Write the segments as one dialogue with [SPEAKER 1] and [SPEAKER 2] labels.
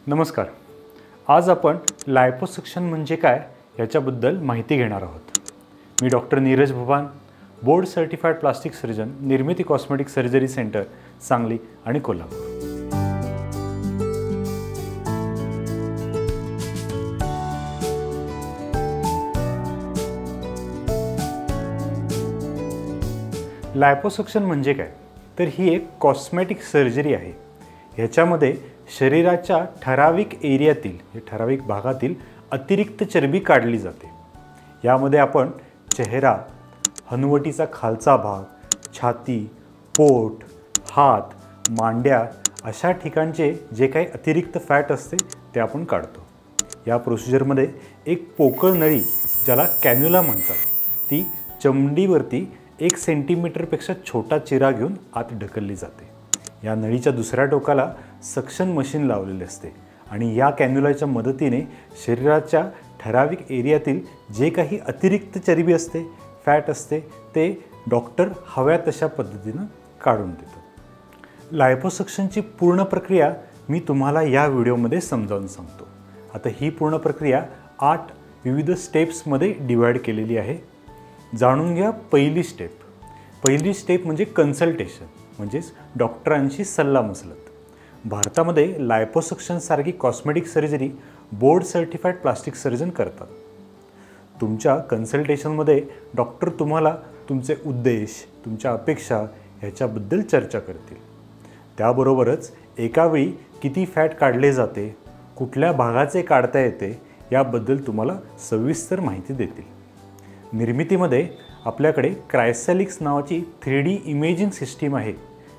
[SPEAKER 1] नमस्कार. आज आपण लायपोसक्शन म्हणजे काय याच्याबद्दल माहिती घेणार आहोत. मी doctor Neeraj Bhuvan, board certified plastic surgeon, Nirmiti cosmetic surgery center, Sangli आणि कोल्हापूर. लायपोसक्शन म्हणजे काय, तर ही एक कॉस्मेटिक सर्जरी आहे. ह्याच्यामध्ये शरीराच्या ठराविक एरियातील ठराविक भागातील अतिरिक्त चरबी काढली जाते. यामध्ये आपण चेहरा, हनुवटीचा खालचा भाग, छाती, पोट, हात, मांड्या अशा ठिकाणचे जे काही अतिरिक्त फॅट असते ते आपण काढतो. या प्रोसिजरमध्ये एक पोकळ नळी, ज्याला कॅन्युला म्हणतात, ती चमडीवरती 1 सेंटीमीटरपेक्षा छोटा चिरा घेऊन आत ढकलली जाते. या नळीच्या दुसऱ्या टोकाला सक्शन मशीन लावलेले असते आणि या कॅन्युलाच्या मदतीने शरीराच्या ठराविक एरियातील जे काही अतिरिक्त चरबी असते, फॅट असते, ते डॉक्टर हव्या तशा पद्धतीनं काढून देतात. लायपोसक्शनची पूर्ण प्रक्रिया मी तुम्हाला या व्हिडिओमध्ये समजावून सांगतो. आता ही पूर्ण प्रक्रिया 8 विविध स्टेप्समध्ये डिवाईड केलेली आहे. जाणून घ्या पहिली स्टेप म्हणजे कन्सल्टेशन, म्हणजेच डॉक्टरांशी सल्लामसलत. भारतामध्ये लायपोसक्शनसारखी cosmetic surgery board certified plastic surgeon करतात. तुमच्या कन्सल्टेशनमध्ये डॉक्टर तुम्हाला तुमचे उद्देश, तुमच्या अपेक्षा ह्याच्याबद्दल चर्चा करतील. त्याबरोबरच एकावेळी किती फॅट काढले जाते, कुठल्या भागाचे काढता येते याबद्दल तुम्हाला सविस्तर माहिती देतील. निर्मितीमध्ये आपल्याकडे क्रायसॅलिक्स नावाची 3D इमेजिंग सिस्टीम आहे,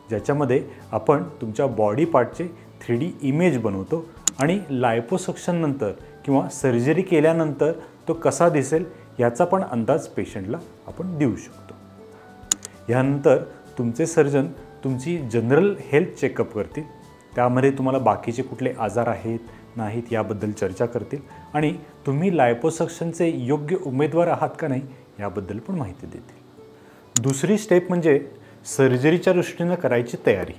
[SPEAKER 1] ज्याच्यामध्ये आपण तुमच्या बॉडी पार्टचे 3D इमेज बनवतो आणि लायपोसक्शन नंतर किंवा सर्जरी केल्यानंतर तो कसा दिसेल याचा पण अंदाज पेशंटला आपण देऊ शकतो. यानंतर तुमचे सर्जन तुमची जनरल हेल्थ चेकअप करतील. त्यामध्ये तुम्हाला बाकीचे कुठले आजार आहेत नाहीत याबद्दल चर्चा करतील आणि तुम्ही लायपोसक्शनचे योग्य उमेदवार आहात का नाही याबद्दल पण माहिती देतील. दुसरी स्टेप म्हणजे सर्जरीच्या दृष्टीनं करायची तयारी.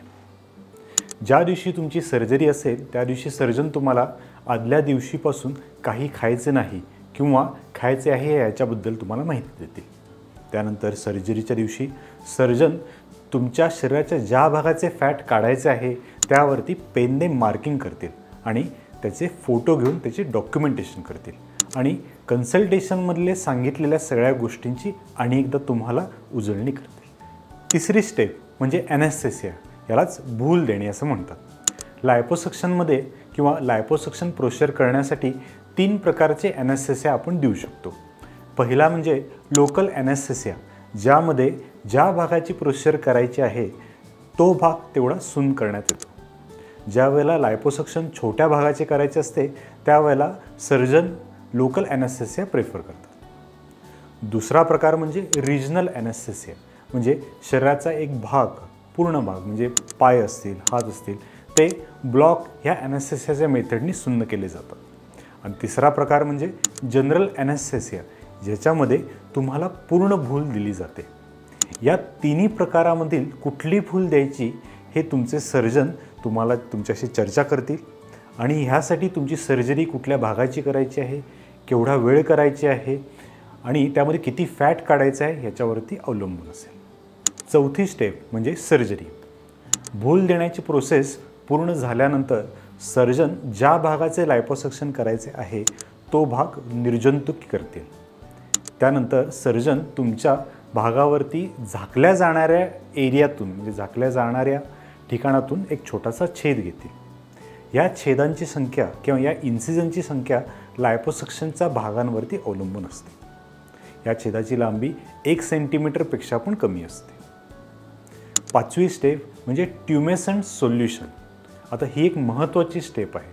[SPEAKER 1] ज्या दिवशी तुमची सर्जरी असेल त्या दिवशी सर्जन तुम्हाला आदल्या दिवशीपासून काही खायचे नाही किंवा खायचे आहे याच्याबद्दल तुम्हाला माहिती देतील. त्यानंतर सर्जरीच्या दिवशी सर्जन तुमच्या शरीराच्या ज्या भागाचे फॅट काढायचे आहे त्यावरती पेनने मार्किंग करतील आणि त्याचे फोटो घेऊन त्याचे डॉक्युमेंटेशन करतील आणि कन्सल्टेशनमधले सांगितलेल्या सगळ्या गोष्टींची आणि एकदा तुम्हाला उजळणी करतील. तिसरी स्टेप म्हणजे ॲनेस्थेसिया, यालाच भूल देणे असं म्हणतात. लायपोसक्शनमध्ये किंवा लायपोसक्शन प्रोसिजर करण्यासाठी 3 प्रकारचे ॲनेस्थेसिया आपण देऊ शकतो. पहिला म्हणजे लोकल ॲनेस्थेसिया, ज्यामध्ये ज्या भागाची प्रोसिजर करायची आहे तो भाग तेवढा सुन्न करण्यात येतो. ज्या वेळेला लायपोसक्शन छोट्या भागाचे करायचे असते त्यावेळेला सर्जन लोकल ॲनेस्थेसिया प्रेफर करतात. दुसरा प्रकार म्हणजे रिजनल ॲनेस्थेसिया, म्हणजे शरीराचा एक भाग, पूर्ण भाग म्हणजे पाय असतील, हात असतील, ते ब्लॉक ह्या ॲनेस्थेसियाच्या मेथडनी सुन्न केले जातात. आणि तिसरा प्रकार म्हणजे जनरल ॲनेस्थेसिया, ज्याच्यामध्ये तुम्हाला पूर्ण भूल दिली जाते. या तिन्ही प्रकारामधील कुठली भूल द्यायची हे तुमचे सर्जन तुम्हाला तुमच्याशी चर्चा करतील आणि ह्यासाठी तुमची सर्जरी कुठल्या भागाची करायची आहे, केवढा वेळ करायची आहे आणि त्यामध्ये किती फॅट काढायचं आहे ह्याच्यावरती अवलंबून असेल. चौथी स्टेप म्हणजे सर्जरी. भूल देण्याची प्रोसेस पूर्ण झाल्यानंतर सर्जन ज्या भागाचे लायपोसक्शन करायचे आहे तो भाग निर्जंतुक करतील. त्यानंतर सर्जन तुमच्या भागावरती झाकल्या जाणाऱ्या एरियातून म्हणजे झाकल्या जाणाऱ्या ठिकाणातून एक छोटासा छेद घेतील. या छेदांची संख्या किंवा या इन्सिजनची संख्या लायपोसक्शनच्या भागांवरती अवलंबून असते. या छेदाची लांबी 1 सेंटीमीटरपेक्षा पण कमी असते. पाचवी स्टेप म्हणजे ट्युमेसंट सोल्युशन. आता ही एक महत्त्वाची स्टेप आहे.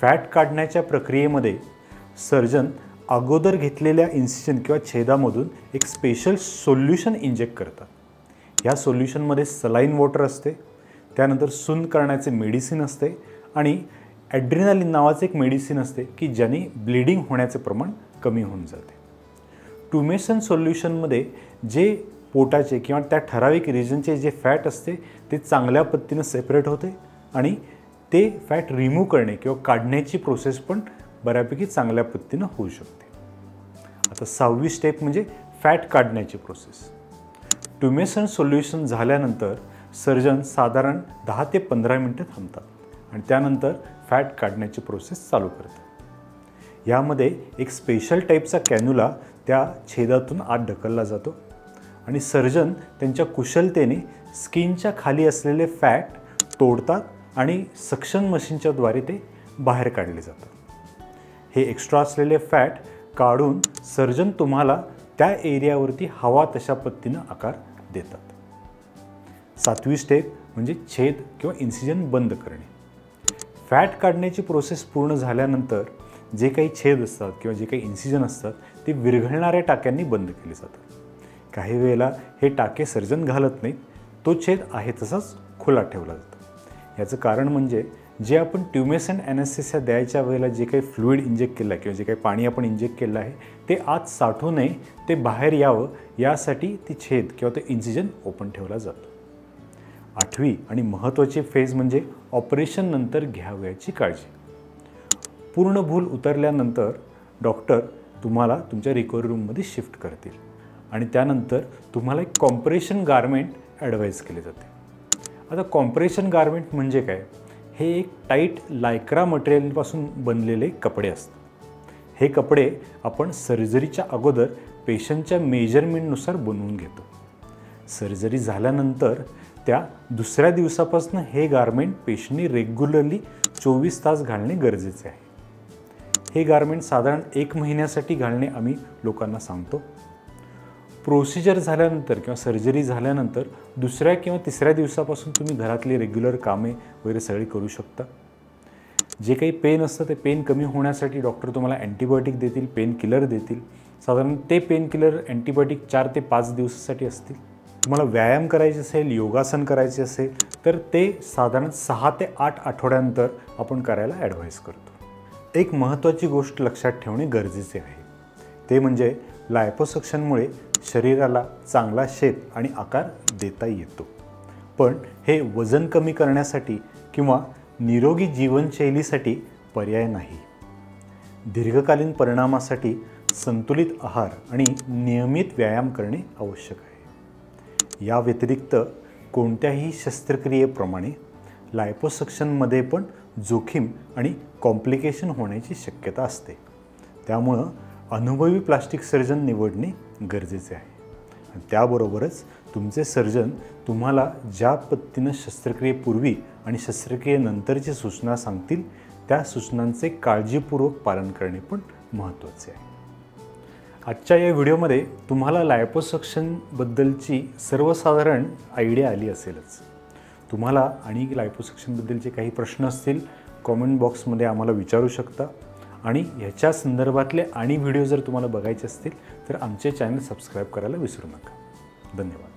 [SPEAKER 1] फॅट काढण्याच्या प्रक्रियेमध्ये सर्जन अगोदर घेतलेल्या इन्सिजन किंवा छेदामधून एक स्पेशल सोल्युशन इंजेक्ट करतात. या सोल्युशनमध्ये सलाईन वॉटर असते, त्यानंतर सुन्न करण्याचे मेडिसिन असते आणि ॲड्रिनालिन नावाचे एक मेडिसिन असते की ज्याने ब्लिडिंग होण्याचे प्रमाण कमी होऊन जाते. ट्युमेसन सोल्युशनमध्ये जे पोटाचे किंवा त्या ठराविक रिजनचे जे फॅट असते ते चांगल्या पद्धतीनं सेपरेट होते आणि ते फॅट रिमूव्ह करणे किंवा काढण्याची प्रोसेस पण बऱ्यापैकी चांगल्या पद्धतीनं होऊ शकते. आता 6वी स्टेप म्हणजे फॅट काढण्याची प्रोसेस. ट्युमेसन सोल्युशन झाल्यानंतर सर्जन साधारण 10 ते 15 मिनटं थांबतात आणि त्यानंतर फॅट काढण्याची प्रोसेस चालू करतात. यामध्ये एक स्पेशल टाईपचा कॅन्युला त्या छेदातून आत ढकलला जातो आणि सर्जन त्यांच्या कुशलतेने स्किनच्या खाली असलेले फॅट तोडतात आणि सक्शन मशीनच्याद्वारे ते बाहेर काढले जातात. हे एक्स्ट्रा असलेले फॅट काढून सर्जन तुम्हाला त्या एरियावरती हवा तशा पद्धतीनं आकार देतात. 7वी स्टेप म्हणजे छेद किंवा इन्सिजन बंद करणे. फॅट काढण्याची प्रोसेस पूर्ण झाल्यानंतर जे काही छेद असतात किंवा जे काही इन्सिजन असतात ते विरघळणाऱ्या टाक्यांनी बंद केले जातात. काही वेळेला हे टाके सर्जन घालत नाहीत, तो छेद आहे तसाच खुला ठेवला जातो. याचं कारण म्हणजे जे आपण ट्युमेसन ॲनेस्थेसिया द्यायच्या वेळेला जे काही फ्लुइड इंजेक्ट केलं आहे किंवा जे काही पाणी आपण इंजेक्ट केलं आहे ते आत साठू नये, ते बाहेर यावं यासाठी ती छेद किंवा ते इन्सिजन ओपन ठेवला जातो. 8वी आणि महत्त्वाची फेज म्हणजे ऑपरेशन नंतर घ्यावयाची काळजी. पूर्ण भूल उतरल्यानंतर डॉक्टर तुम्हाला तुमच्या रिकव्हरी रूममध्ये शिफ्ट करतील आणि त्यानंतर तुम्हाला एक कॉम्प्रेशन गारमेंट ॲडवाईज केले जाते. आता कॉम्प्रेशन गारमेंट म्हणजे काय? हे एक टाईट लायक्रा मटेरियलपासून बनलेले कपडे असतात. हे कपडे आपण सर्जरीच्या अगोदर पेशंटच्या मेजरमेंटनुसार बनवून घेतो. सर्जरी झाल्यानंतर त्या दुसऱ्या दिवसापासून हे गारमेंट पेशंटनी रेग्युलरली 24 तास घालणे गरजेचे आहे. हे गारमेंट साधारण 1 महिन्यासाठी घालणे आम्ही लोकांना सांगतो. प्रोसिजर झाल्यानंतर किंवा सर्जरी झाल्यानंतर दुसऱ्या किंवा तिसऱ्या दिवसापासून तुम्ही घरातली रेग्युलर कामे वगैरे सगळी करू शकता. जे काही पेन असतं ते पेन कमी होण्यासाठी डॉक्टर तुम्हाला अँटीबायोटिक देतील, पेन किलर देतील. साधारण ते पेन किलर अँटीबायोटिक 4 ते 5 दिवसासाठी असतील. तुम्हाला व्यायाम करायचे असेल, योगासन करायचे असेल तर ते साधारण 6 ते 8 आठवड्यानंतर आपण करायला ॲडवाईस करतो. एक महत्त्वाची गोष्ट लक्षात ठेवणे गरजेचे आहे, ते म्हणजे लायपोसक्शनमुळे शरीराला चांगला शेप आणि आकार देता येतो, पण हे वजन कमी करण्यासाठी किंवा निरोगी जीवनशैलीसाठी पर्याय नाही. दीर्घकालीन परिणामासाठी संतुलित आहार आणि नियमित व्यायाम करणे आवश्यक आहे. या व्यतिरिक्त कोणत्याही शस्त्रक्रियेप्रमाणे लायपोसक्शनमध्ये पण जोखीम आणि कॉम्प्लिकेशन होण्याची शक्यता असते. त्यामुळं अनुभवी प्लास्टिक सर्जन निवडणे गरजेचे आहे. आणि त्याबरोबरच तुमचे सर्जन तुम्हाला ज्या पद्धतीनं शस्त्रक्रियेपूर्वी आणि शस्त्रक्रियेनंतरची सूचना सांगतील त्या सूचनांचे काळजीपूर्वक पालन करणे पण महत्त्वाचे आहे. आजच्या या व्हिडिओमध्ये तुम्हाला लायपोसक्शनबद्दलची सर्वसाधारण आयडिया आली असेलच. तुम्हाला आणि लायपोसक्शनबद्दलचे काही प्रश्न असतील कॉमेंट बॉक्समध्ये आम्हाला विचारू शकता आणि ह्याच्या संदर्भातले आणि व्हिडिओ जर तुम्हाला बघायचे असतील तर आमचे चॅनल सबस्क्राईब करायला विसरू नका. धन्यवाद.